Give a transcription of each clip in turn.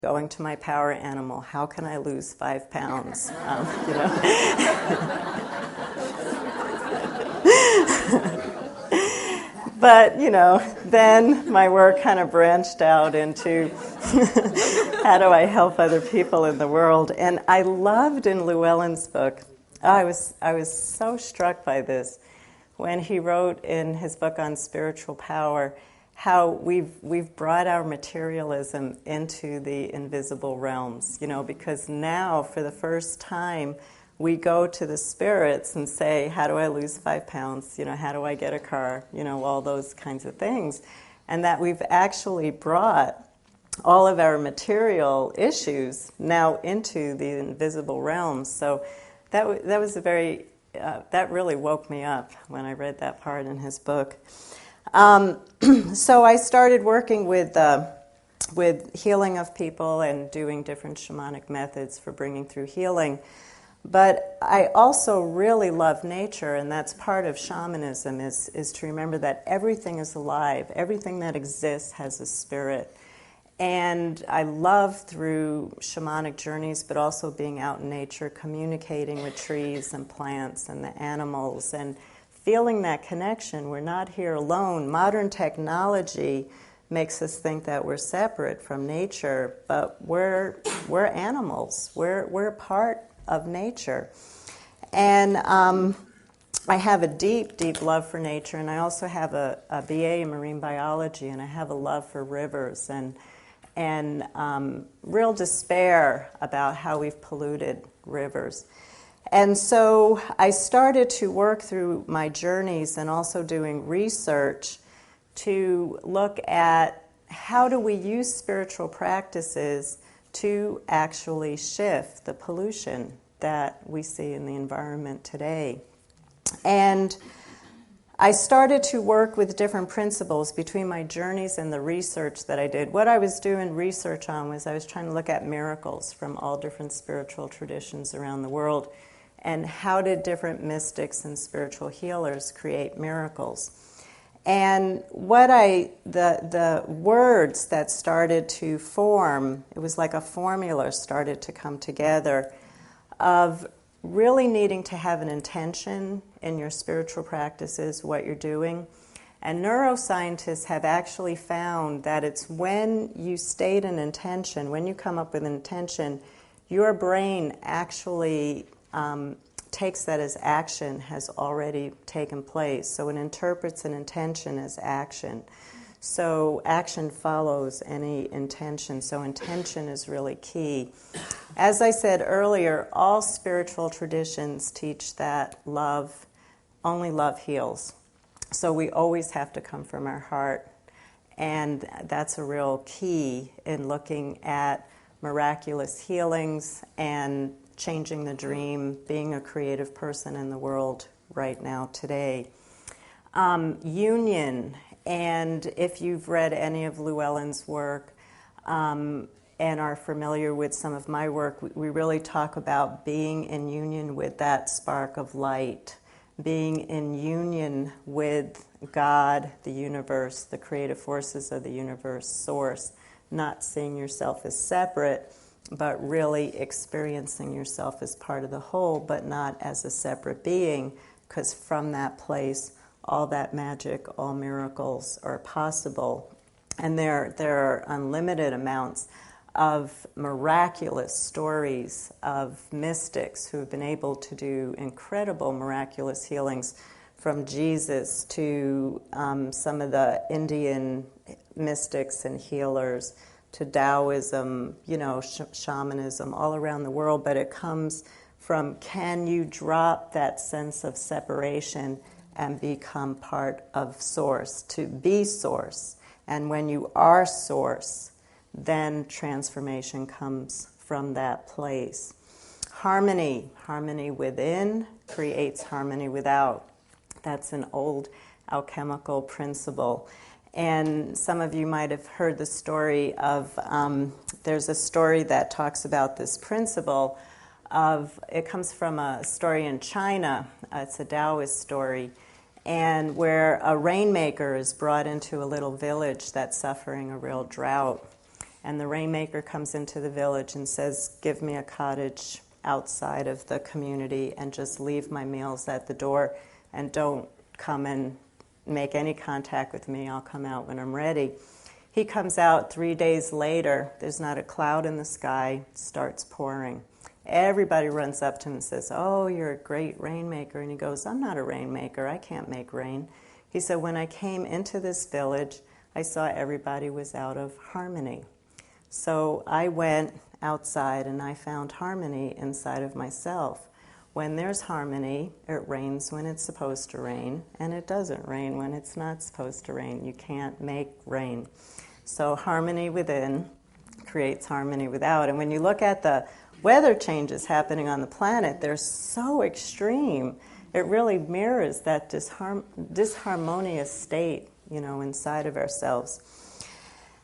going to my power animal. How can I lose 5 pounds? But, then my work kind of branched out into how do I help other people in the world? And I loved in Llewellyn's book, I was so struck by this, when he wrote in his book on spiritual power, how we've brought our materialism into the invisible realms, because now, for the first time, we go to the spirits and say, how do I lose 5 pounds? How do I get a car? All those kinds of things. And that we've actually brought all of our material issues now into the invisible realms. So that was that really woke me up when I read that part in his book. So I started working with healing of people and doing different shamanic methods for bringing through healing. But I also really love nature, and that's part of shamanism, is to remember that everything is alive. Everything that exists has a spirit. And I love, through shamanic journeys, but also being out in nature, communicating with trees and plants and the animals, and feeling that connection. We're not here alone. Modern technology makes us think that we're separate from nature, but we're animals. We're part of nature. And I have a deep, deep love for nature, and I also have a BA in marine biology, and I have a love for rivers and real despair about how we've polluted rivers. And so I started to work through my journeys and also doing research to look at how do we use spiritual practices to actually shift the pollution that we see in the environment today. And I started to work with different principles between my journeys and the research that I did. What I was doing research on was I was trying to look at miracles from all different spiritual traditions around the world, and how did different mystics and spiritual healers create miracles. And the words that started to form, it was like a formula started to come together of really needing to have an intention in your spiritual practices, what you're doing. And neuroscientists have actually found that it's when you state an intention, when you come up with an intention, your brain actually takes that as action has already taken place. So it interprets an intention as action. So action follows any intention. So intention is really key. As I said earlier, all spiritual traditions teach that only love heals. So we always have to come from our heart. And that's a real key in looking at miraculous healings and changing the dream, being a creative person in the world right now today. Union, and if you've read any of Llewellyn's work and are familiar with some of my work, we really talk about being in union with that spark of light, being in union with God, the universe, the creative forces of the universe, source, not seeing yourself as separate, but really experiencing yourself as part of the whole, but not as a separate being, because from that place, all that magic, all miracles are possible. And there are unlimited amounts of miraculous stories of mystics who have been able to do incredible miraculous healings, from Jesus to some of the Indian mystics and healers, to Taoism, shamanism, all around the world. But it comes from, can you drop that sense of separation and become part of Source, to be Source? And when you are Source, then transformation comes from that place. Harmony within creates harmony without. That's an old alchemical principle. And some of you might have heard the story of, there's a story that talks about this principle of, it comes from a story in China, it's a Taoist story, and where a rainmaker is brought into a little village that's suffering a real drought. And the rainmaker comes into the village and says, give me a cottage outside of the community and just leave my meals at the door and don't come and make any contact with me. I'll come out when I'm ready. He comes out 3 days later. There's not a cloud in the sky. It starts pouring. Everybody runs up to him and says, oh, you're a great rainmaker. And he goes, I'm not a rainmaker. I can't make rain. He said, when I came into this village, I saw everybody was out of harmony. So I went outside and I found harmony inside of myself. When there's harmony, it rains when it's supposed to rain, and it doesn't rain when it's not supposed to rain. You can't make rain. So harmony within creates harmony without. And when you look at the weather changes happening on the planet, they're so extreme. It really mirrors that disharmonious state, inside of ourselves.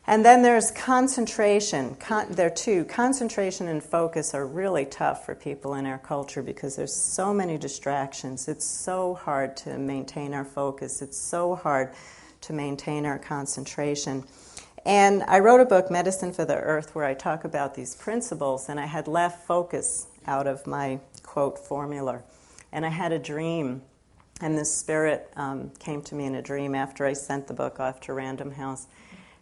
And then there's concentration. There are two. Concentration and focus are really tough for people in our culture because there's so many distractions. It's so hard to maintain our focus. It's so hard to maintain our concentration. And I wrote a book, Medicine for the Earth, where I talk about these principles, and I had left focus out of my, quote, formula. And I had a dream, and this spirit came to me in a dream after I sent the book off to Random House.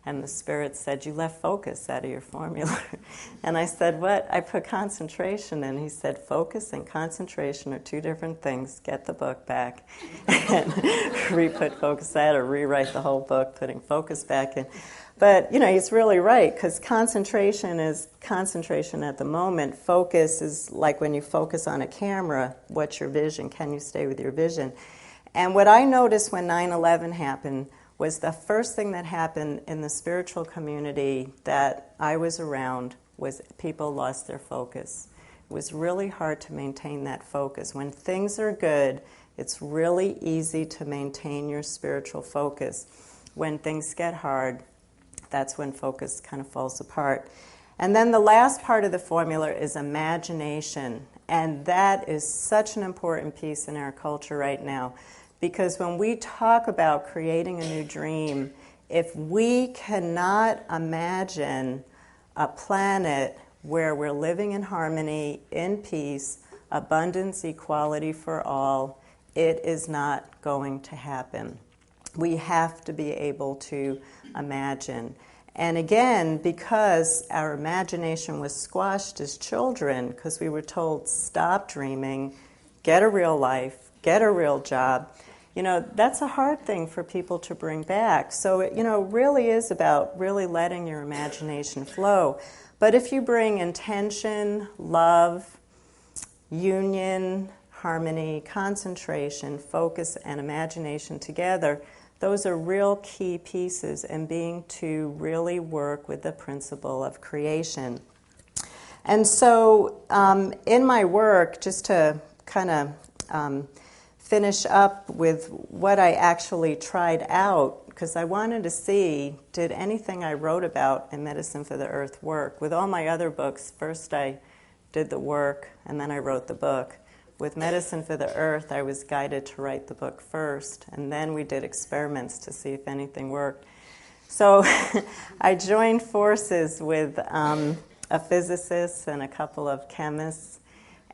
And the spirit said, you left focus out of your formula. And I said, what? I put concentration in. He said, focus and concentration are two different things. Get the book back. And re-put focus out or rewrite the whole book, putting focus back in. But, he's really right, because concentration is concentration at the moment. Focus is like when you focus on a camera, what's your vision? Can you stay with your vision? And what I noticed when 9/11 happened was the first thing that happened in the spiritual community that I was around was people lost their focus. It was really hard to maintain that focus. When things are good, it's really easy to maintain your spiritual focus. When things get hard, that's when focus kind of falls apart. And then the last part of the formula is imagination. And that is such an important piece in our culture right now. Because when we talk about creating a new dream, if we cannot imagine a planet where we're living in harmony, in peace, abundance, equality for all, it is not going to happen. We have to be able to imagine. And again, because our imagination was squashed as children, because we were told, stop dreaming, get a real life, get a real job, that's a hard thing for people to bring back. So it, really is about really letting your imagination flow. But if you bring intention, love, union, harmony, concentration, focus, and imagination together, those are real key pieces in being to really work with the principle of creation. And so in my work, just to kind of finish up with what I actually tried out, because I wanted to see, did anything I wrote about in Medicine for the Earth work? With all my other books, first I did the work, and then I wrote the book. With Medicine for the Earth, I was guided to write the book first, and then we did experiments to see if anything worked. So I joined forces with a physicist and a couple of chemists,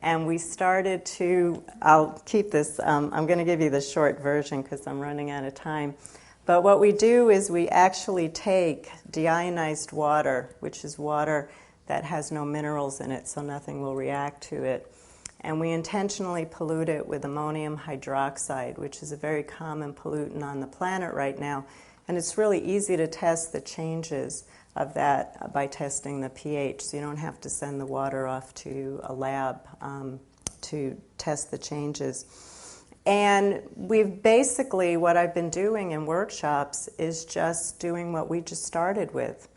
and we started to, I'll keep this, I'm going to give you the short version because I'm running out of time. But what we do is we actually take deionized water, which is water that has no minerals in it, so nothing will react to it. And we intentionally pollute it with ammonium hydroxide, which is a very common pollutant on the planet right now. And it's really easy to test the changes of that by testing the pH, so you don't have to send the water off to a lab to test the changes. And we've basically, what I've been doing in workshops is just doing what we just started with,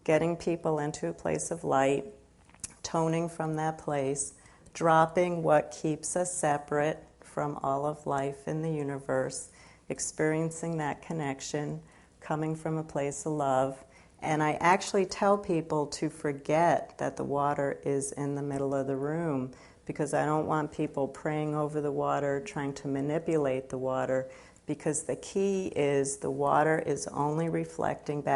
getting people into a place of light, toning from that place, dropping what keeps us separate from all of life in the universe, experiencing that connection, coming from a place of love. And I actually tell people to forget that the water is in the middle of the room, because I don't want people praying over the water, trying to manipulate the water, because the key is the water is only reflecting back